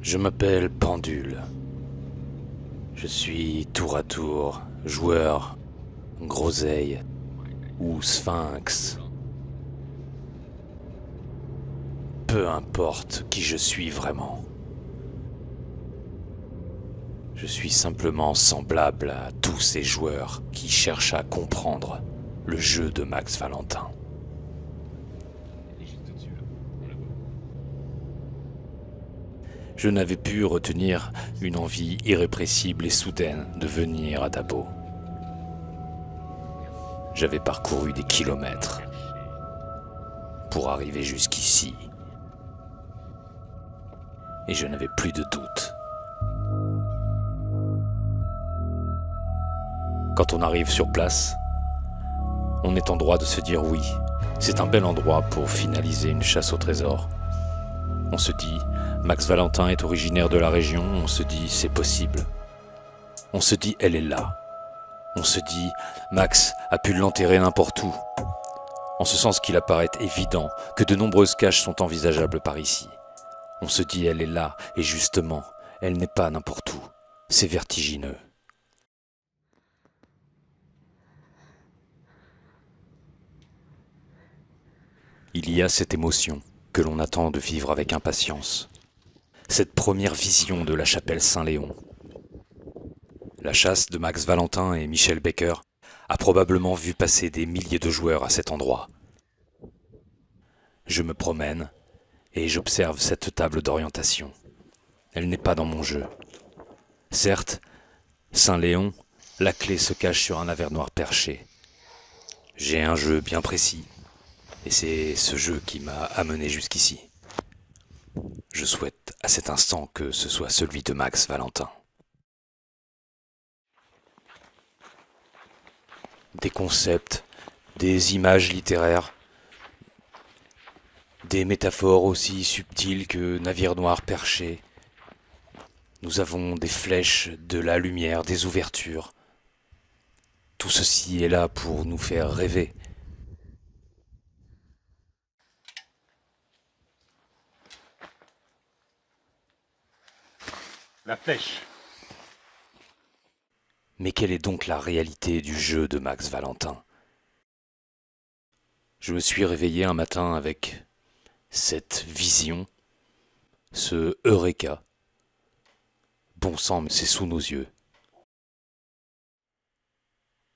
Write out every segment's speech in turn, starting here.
Je m'appelle Pendule. Je suis tour à tour joueur, groseille ou sphinx. Peu importe qui je suis vraiment. Je suis simplement semblable à tous ces joueurs qui cherchent à comprendre le jeu de Max Valentin. Je n'avais pu retenir une envie irrépressible et soudaine de venir à Dabo. J'avais parcouru des kilomètres pour arriver jusqu'ici. Et je n'avais plus de doute. Quand on arrive sur place, on est en droit de se dire oui, c'est un bel endroit pour finaliser une chasse au trésor. On se dit, Max Valentin est originaire de la région, on se dit, c'est possible. On se dit, elle est là. On se dit, Max a pu l'enterrer n'importe où. En ce sens qu'il apparaît évident que de nombreuses caches sont envisageables par ici. On se dit, elle est là, et justement, elle n'est pas n'importe où. C'est vertigineux. Il y a cette émotion que l'on attend de vivre avec impatience. Cette première vision de la chapelle Saint-Léon. La chasse de Max Valentin et Michel Becker a probablement vu passer des milliers de joueurs à cet endroit. Je me promène et j'observe cette table d'orientation. Elle n'est pas dans mon jeu. Certes, Saint-Léon, la clé se cache sur un avernoir perché. J'ai un jeu bien précis. Et c'est ce jeu qui m'a amené jusqu'ici. Je souhaite à cet instant que ce soit celui de Max Valentin. Des concepts, des images littéraires, des métaphores aussi subtiles que navires noirs perchés. Nous avons des flèches, de la lumière, des ouvertures. Tout ceci est là pour nous faire rêver. La flèche. Mais quelle est donc la réalité du jeu de Max Valentin? Je me suis réveillé un matin avec cette vision, ce Eureka. Bon sang, mais c'est sous nos yeux.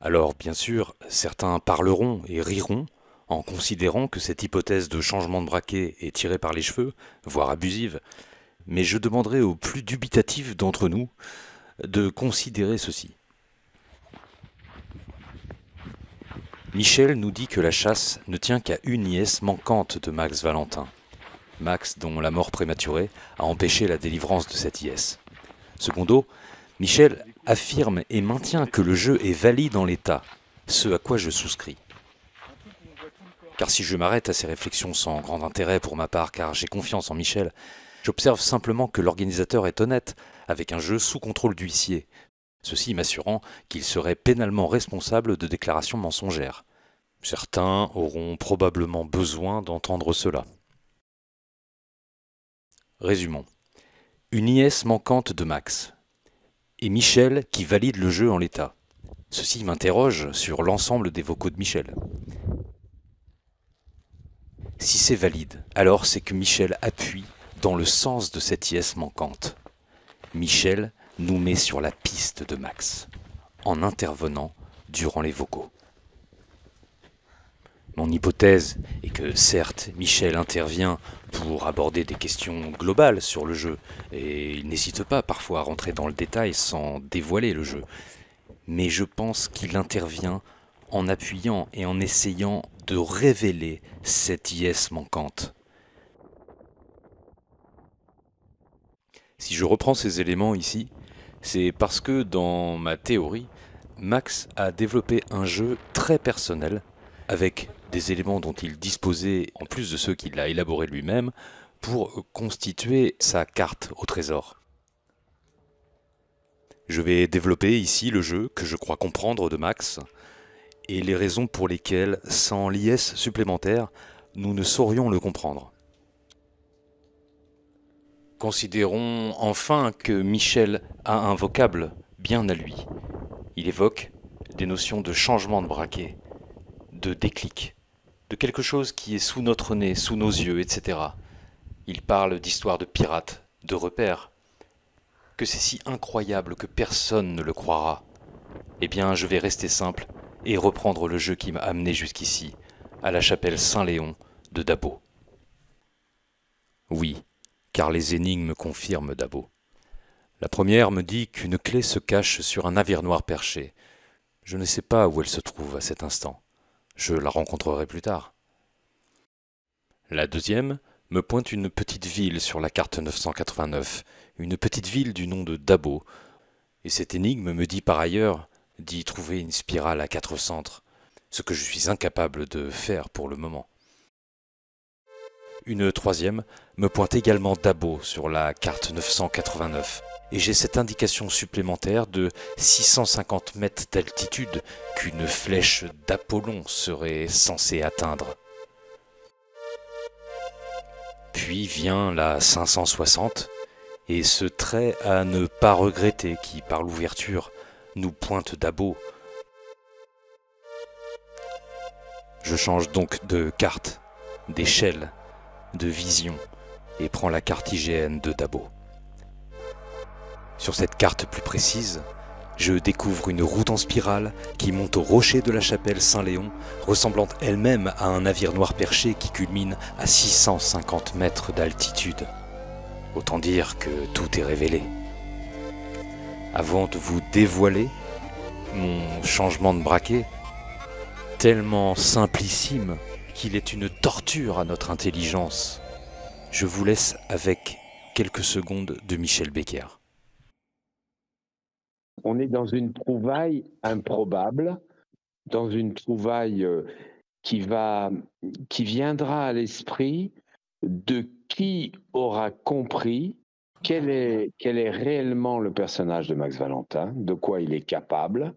Alors, bien sûr, certains parleront et riront en considérant que cette hypothèse de changement de braquet est tirée par les cheveux, voire abusive, mais je demanderai aux plus dubitatifs d'entre nous de considérer ceci. Michel nous dit que la chasse ne tient qu'à une nièce manquante de Max Valentin. Max, dont la mort prématurée a empêché la délivrance de cette nièce. Secondo, Michel affirme et maintient que le jeu est valide en l'état, ce à quoi je souscris. Car si je m'arrête à ces réflexions sans grand intérêt pour ma part, car j'ai confiance en Michel, j'observe simplement que l'organisateur est honnête, avec un jeu sous contrôle d'huissier, ceci m'assurant qu'il serait pénalement responsable de déclarations mensongères. Certains auront probablement besoin d'entendre cela. Résumons. Une nièce manquante de Max, et Michel qui valide le jeu en l'état. Ceci m'interroge sur l'ensemble des vocaux de Michel. Si c'est valide, alors c'est que Michel appuie dans le sens de cette nièce manquante. Michel nous met sur la piste de Max, en intervenant durant les vocaux. Mon hypothèse est que certes, Michel intervient pour aborder des questions globales sur le jeu, et il n'hésite pas parfois à rentrer dans le détail sans dévoiler le jeu. Mais je pense qu'il intervient en appuyant et en essayant de révéler cette yes manquante. Si je reprends ces éléments ici, c'est parce que dans ma théorie, Max a développé un jeu très personnel, avec des éléments dont il disposait, en plus de ceux qu'il a élaborés lui-même, pour constituer sa carte au trésor. Je vais développer ici le jeu que je crois comprendre de Max, et les raisons pour lesquelles, sans l'IS supplémentaire, nous ne saurions le comprendre. Considérons enfin que Michel a un vocable bien à lui. Il évoque des notions de changement de braquet, de déclic, de quelque chose qui est sous notre nez, sous nos yeux, etc. Il parle d'histoires de pirates, de repères, que c'est si incroyable que personne ne le croira. Eh bien, je vais rester simple et reprendre le jeu qui m'a amené jusqu'ici, à la chapelle Saint-Léon de Dabo. Oui, car les énigmes confirment Dabo. La première me dit qu'une clé se cache sur un navire noir perché. Je ne sais pas où elle se trouve à cet instant. Je la rencontrerai plus tard. La deuxième me pointe une petite ville sur la carte 989, une petite ville du nom de Dabo. Et cette énigme me dit par ailleurs d'y trouver une spirale à 4 centres, ce que je suis incapable de faire pour le moment. Une troisième me pointe également Dabo sur la carte 989, et j'ai cette indication supplémentaire de 650 mètres d'altitude qu'une flèche d'Apollon serait censée atteindre. Puis vient la 560, et ce trait à ne pas regretter qui, par l'ouverture, nous pointe Dabo. Je change donc de carte, d'échelle, de vision, et prends la carte IGN de Dabo. Sur cette carte plus précise, je découvre une route en spirale qui monte au rocher de la chapelle Saint-Léon, ressemblant elle-même à un navire noir perché qui culmine à 650 mètres d'altitude. Autant dire que tout est révélé. Avant de vous dévoiler mon changement de braquet, tellement simplissime qu'il est une torture à notre intelligence, je vous laisse avec quelques secondes de Michel Becker. On est dans une trouvaille improbable, dans une trouvaille qui viendra à l'esprit de qui aura compris quel est réellement le personnage de Max Valentin, de quoi il est capable,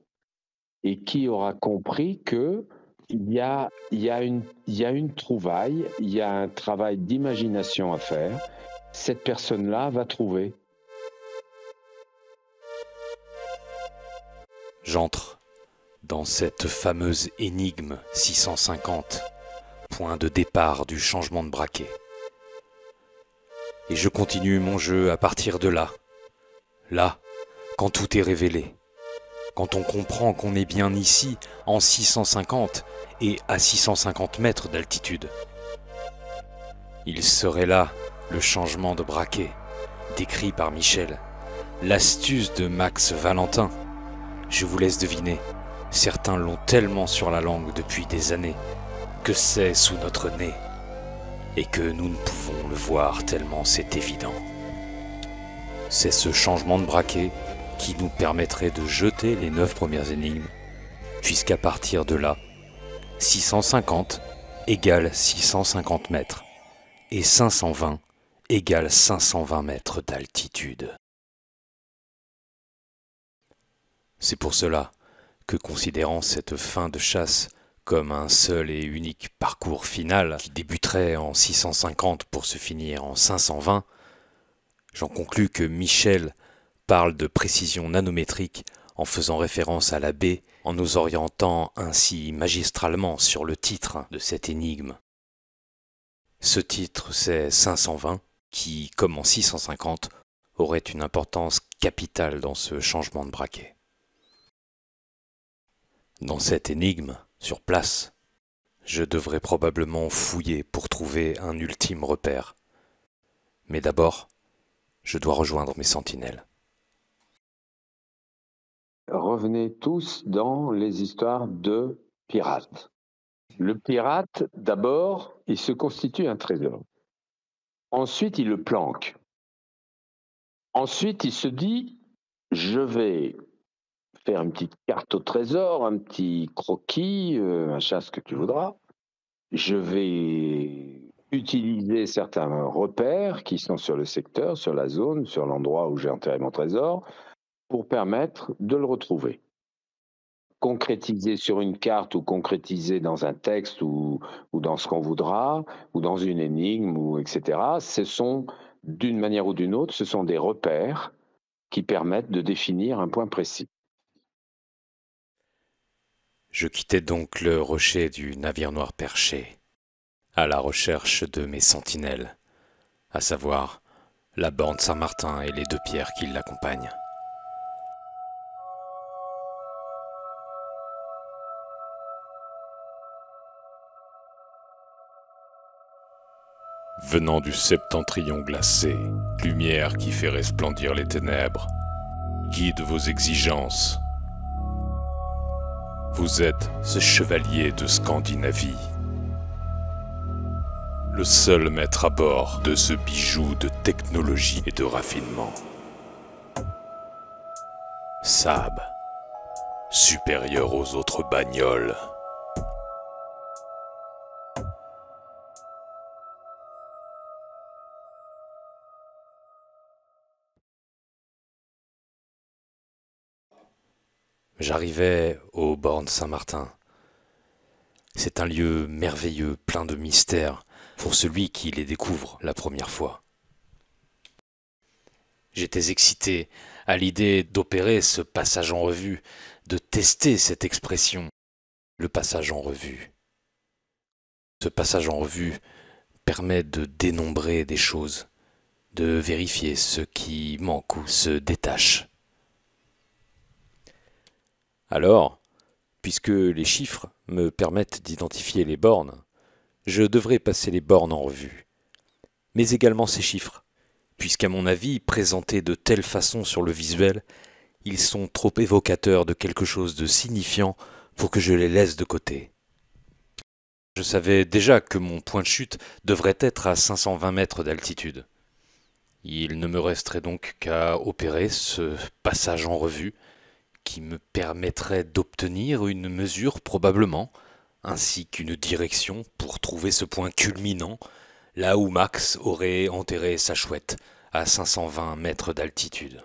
et qui aura compris que il y a une trouvaille, il y a un travail d'imagination à faire. Cette personne-là va trouver. J'entre dans cette fameuse énigme 650, point de départ du changement de braquet. Et je continue mon jeu à partir de là. Là, quand tout est révélé. Quand on comprend qu'on est bien ici, en 650 et à 650 mètres d'altitude. Il serait là le changement de braquet, décrit par Michel, l'astuce de Max Valentin. Je vous laisse deviner, certains l'ont tellement sur la langue depuis des années, que c'est sous notre nez, et que nous ne pouvons le voir tellement c'est évident. C'est ce changement de braquet qui nous permettrait de jeter les 9 premières énigmes, puisqu'à partir de là, 650 égale 650 mètres, et 520 égale 520 mètres d'altitude. C'est pour cela que, considérant cette fin de chasse comme un seul et unique parcours final qui débuterait en 650 pour se finir en 520, j'en conclus que Michel parle de précision nanométrique en faisant référence à la baie, en nous orientant ainsi magistralement sur le titre de cette énigme. Ce titre, c'est 520, qui, comme en 650, aurait une importance capitale dans ce changement de braquet. Dans cette énigme, sur place, je devrais probablement fouiller pour trouver un ultime repère. Mais d'abord, je dois rejoindre mes sentinelles. Revenez tous dans les histoires de pirates. Le pirate, d'abord, il se constitue un trésor. Ensuite, il le planque. Ensuite, il se dit, je vais faire une petite carte au trésor, un petit croquis, machin, ce que tu voudras. Je vais utiliser certains repères qui sont sur le secteur, sur la zone, sur l'endroit où j'ai enterré mon trésor, pour permettre de le retrouver. Concrétiser sur une carte ou concrétiser dans un texte ou dans ce qu'on voudra, ou dans une énigme, ou etc., ce sont d'une manière ou d'une autre, ce sont des repères qui permettent de définir un point précis. Je quittais donc le rocher du navire noir perché, à la recherche de mes sentinelles, à savoir la borne Saint-Martin et les 2 pierres qui l'accompagnent. Venant du septentrion glacé, lumière qui fait resplendir les ténèbres, guide vos exigences. Vous êtes ce chevalier de Scandinavie, le seul maître à bord de ce bijou de technologie et de raffinement. Saab, supérieur aux autres bagnoles. J'arrivais aux bornes Saint-Martin. C'est un lieu merveilleux, plein de mystères, pour celui qui les découvre la première fois. J'étais excité à l'idée d'opérer ce passage en revue, de tester cette expression, le passage en revue. Ce passage en revue permet de dénombrer des choses, de vérifier ce qui manque ou se détache. Alors, puisque les chiffres me permettent d'identifier les bornes, je devrais passer les bornes en revue, mais également ces chiffres, puisqu'à mon avis, présentés de telle façon sur le visuel, ils sont trop évocateurs de quelque chose de signifiant pour que je les laisse de côté. Je savais déjà que mon point de chute devrait être à 520 mètres d'altitude. Il ne me resterait donc qu'à opérer ce passage en revue, qui me permettrait d'obtenir une mesure probablement, ainsi qu'une direction pour trouver ce point culminant, là où Max aurait enterré sa chouette, à 520 mètres d'altitude.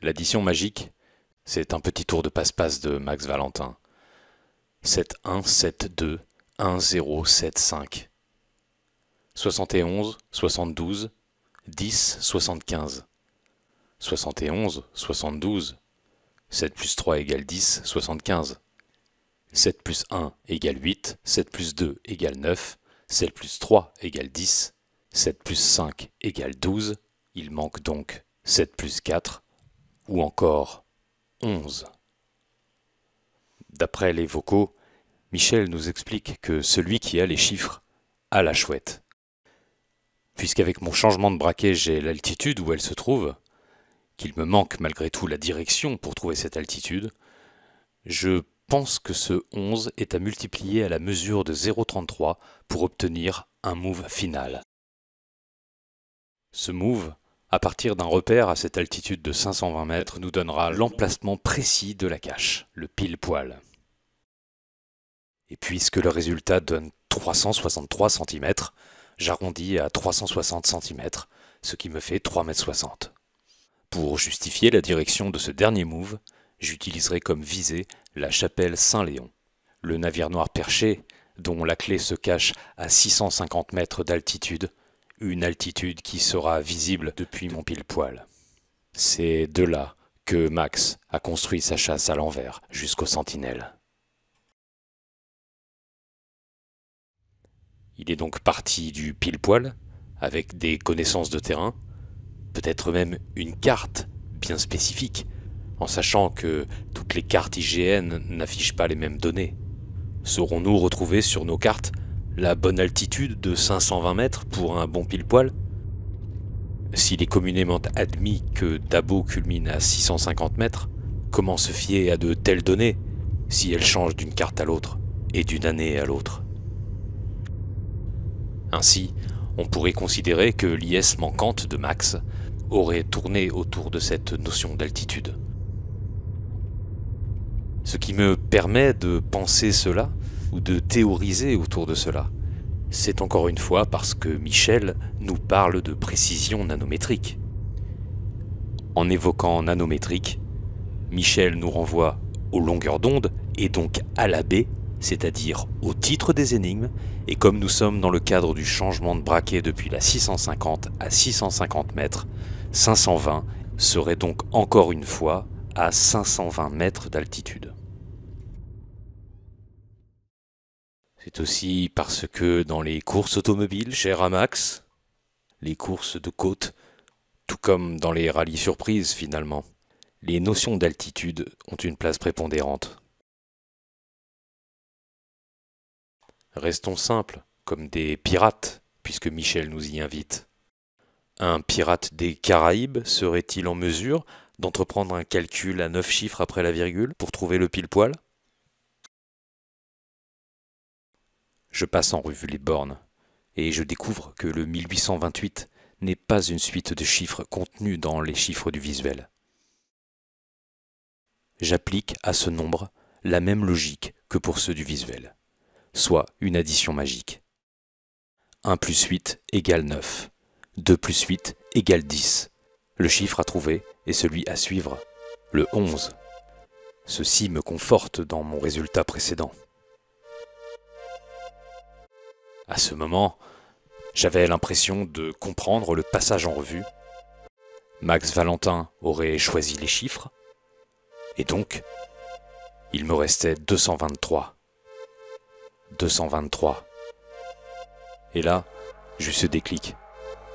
L'addition magique, c'est un petit tour de passe-passe de Max Valentin. 7172 1075 71 72 10 75 71 72 7 plus 3 égale 10 75 7 plus 1 égale 8 7 plus 2 égale 9 7 plus 3 égale 10 7 plus 5 égale 12. Il manque donc 7 plus 4 ou encore 11. D'après les vocaux, Michel nous explique que celui qui a les chiffres a la chouette. Puisqu'avec mon changement de braquet, j'ai l'altitude où elle se trouve, qu'il me manque malgré tout la direction pour trouver cette altitude, je pense que ce 11 est à multiplier à la mesure de 0,33 pour obtenir un move final. Ce move, à partir d'un repère à cette altitude de 520 mètres, nous donnera l'emplacement précis de la cache, le pile-poil. Et puisque le résultat donne 363 cm, j'arrondis à 360 cm, ce qui me fait 3,60 m. Pour justifier la direction de ce dernier move, j'utiliserai comme visée la chapelle Saint-Léon, le navire noir perché, dont la clé se cache à 650 mètres d'altitude, une altitude qui sera visible depuis mon pile-poil. C'est de là que Max a construit sa chasse à l'envers jusqu'aux sentinelles. Il est donc parti du pile-poil, avec des connaissances de terrain, peut-être même une carte bien spécifique, en sachant que toutes les cartes IGN n'affichent pas les mêmes données. Saurons-nous retrouver sur nos cartes la bonne altitude de 520 mètres pour un bon pile-poil? S'il est communément admis que Dabo culmine à 650 mètres, comment se fier à de telles données si elles changent d'une carte à l'autre et d'une année à l'autre? Ainsi, on pourrait considérer que l'IS manquante de Max aurait tourné autour de cette notion d'altitude. Ce qui me permet de penser cela, ou de théoriser autour de cela, c'est encore une fois parce que Michel nous parle de précision nanométrique. En évoquant nanométrique, Michel nous renvoie aux longueurs d'onde et donc à la baie c'est-à-dire au titre des énigmes, et comme nous sommes dans le cadre du changement de braquet depuis la 650 à 650 mètres, 520 serait donc encore une fois à 520 mètres d'altitude. C'est aussi parce que dans les courses automobiles, cher à Max, les courses de côte, tout comme dans les rallyes surprises finalement, les notions d'altitude ont une place prépondérante. Restons simples, comme des pirates, puisque Michel nous y invite. Un pirate des Caraïbes serait-il en mesure d'entreprendre un calcul à 9 chiffres après la virgule pour trouver le pile-poil ? Je passe en revue les bornes, et je découvre que le 1828 n'est pas une suite de chiffres contenus dans les chiffres du visuel. J'applique à ce nombre la même logique que pour ceux du visuel, soit une addition magique. 1 plus 8 égale 9, 2 plus 8 égale 10. Le chiffre à trouver est celui à suivre, le 11. Ceci me conforte dans mon résultat précédent. À ce moment, j'avais l'impression de comprendre le passage en revue. Max Valentin aurait choisi les chiffres, et donc, il me restait 223. 223. Et là, j'eus ce déclic,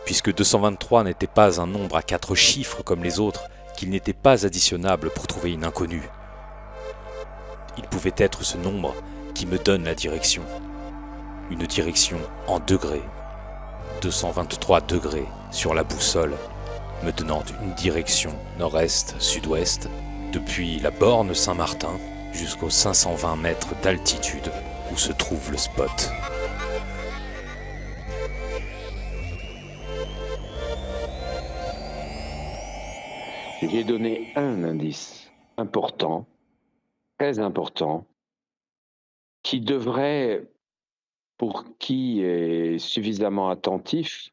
puisque 223 n'était pas un nombre à 4 chiffres comme les autres, qu'il n'était pas additionnable pour trouver une inconnue. Il pouvait être ce nombre qui me donne la direction. Une direction en degrés. 223 degrés sur la boussole, me donnant une direction nord-est-sud-ouest, depuis la borne Saint-Martin jusqu'aux 520 mètres d'altitude où se trouve le spot. J'ai donné un indice important, très important, qui devrait, pour qui est suffisamment attentif,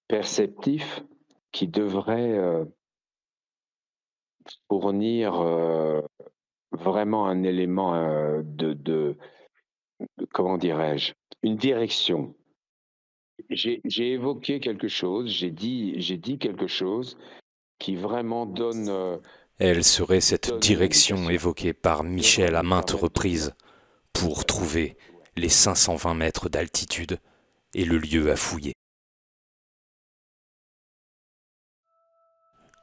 perceptif, qui devrait fournir vraiment un élément comment dirais-je, une direction. J'ai évoqué quelque chose, j'ai dit quelque chose qui vraiment donne... Elle serait cette direction évoquée par Michel à maintes reprises pour trouver les 520 mètres d'altitude et le lieu à fouiller.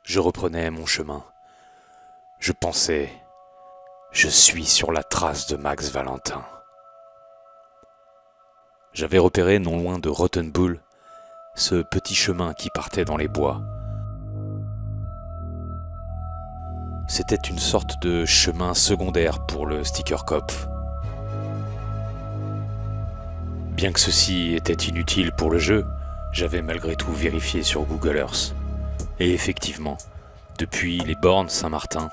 Je reprenais mon chemin. Je pensais, je suis sur la trace de Max Valentin. J'avais repéré non loin de Rotten Bull ce petit chemin qui partait dans les bois. C'était une sorte de chemin secondaire pour le Stickerkopf. Bien que ceci était inutile pour le jeu, j'avais malgré tout vérifié sur Google Earth. Et effectivement, depuis les bornes Saint-Martin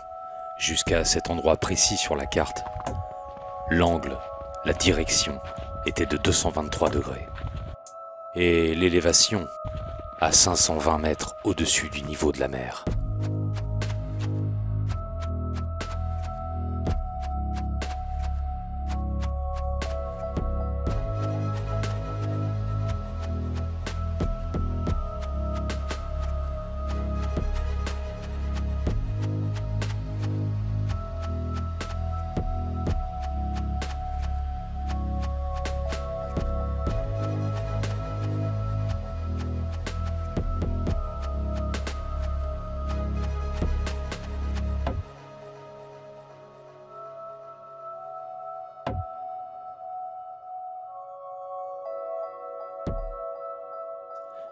jusqu'à cet endroit précis sur la carte, l'angle, la direction était de 223 degrés. Et l'élévation à 520 mètres au-dessus du niveau de la mer.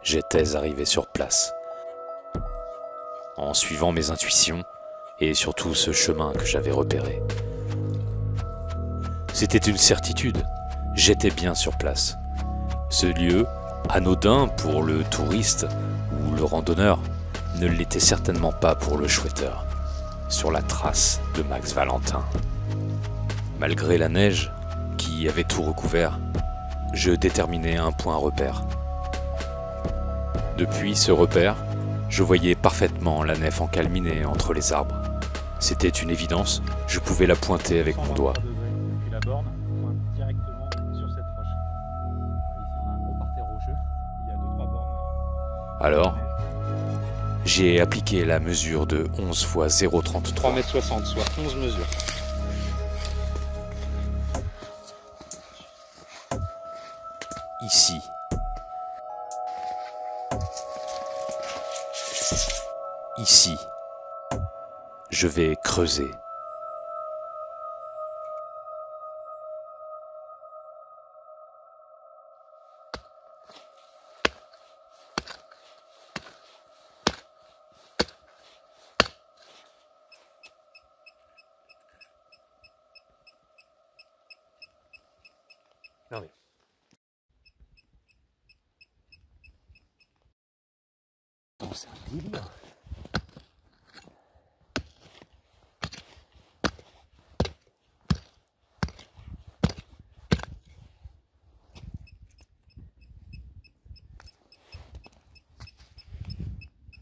J'étais arrivé sur place, en suivant mes intuitions et surtout ce chemin que j'avais repéré. C'était une certitude, j'étais bien sur place. Ce lieu, anodin pour le touriste ou le randonneur, ne l'était certainement pas pour le chouetteur, sur la trace de Max Valentin. Malgré la neige qui avait tout recouvert, je déterminais un point repère. Depuis ce repère, je voyais parfaitement la nef encalminée entre les arbres. C'était une évidence, je pouvais la pointer avec mon doigt. Alors, j'ai appliqué la mesure de 11 x 0,33. 3,60 m, soit 11 mesures. Ici. Ici. Je vais creuser. Non mais... c'est un délire.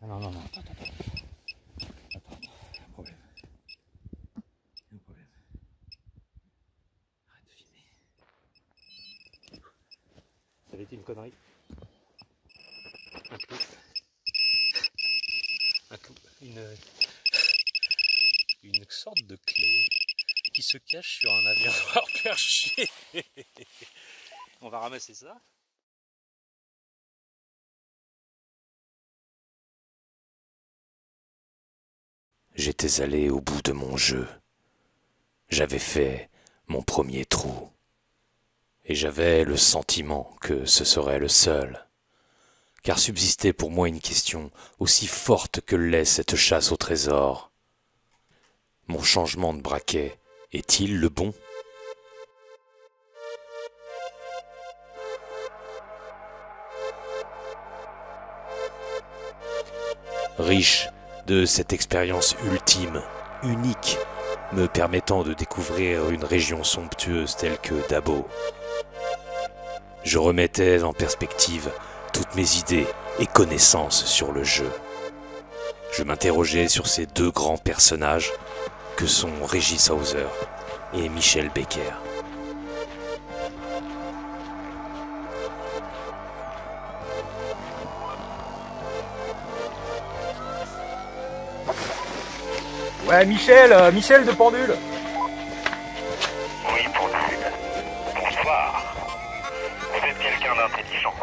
Non, attends, il y a un problème. Il y a un problème. Arrête de filmer. Ça avait été une connerie. Un clou. Une sorte de clé qui se cache sur un avion perché. On va ramasser ça. J'étais allé au bout de mon jeu. J'avais fait mon premier trou. Et j'avais le sentiment que ce serait le seul. Car subsistait pour moi une question aussi forte que l'est cette chasse au trésor. Mon changement de braquet est-il le bon ? Riche de cette expérience ultime, unique, me permettant de découvrir une région somptueuse telle que Dabo. Je remettais en perspective toutes mes idées et connaissances sur le jeu. Je m'interrogeais sur ces deux grands personnages que sont Régis Hauser et Michel Becker. Ouais, Michel de Pendule. Oui, Pendule. Bonsoir. Vous êtes quelqu'un d'intelligent.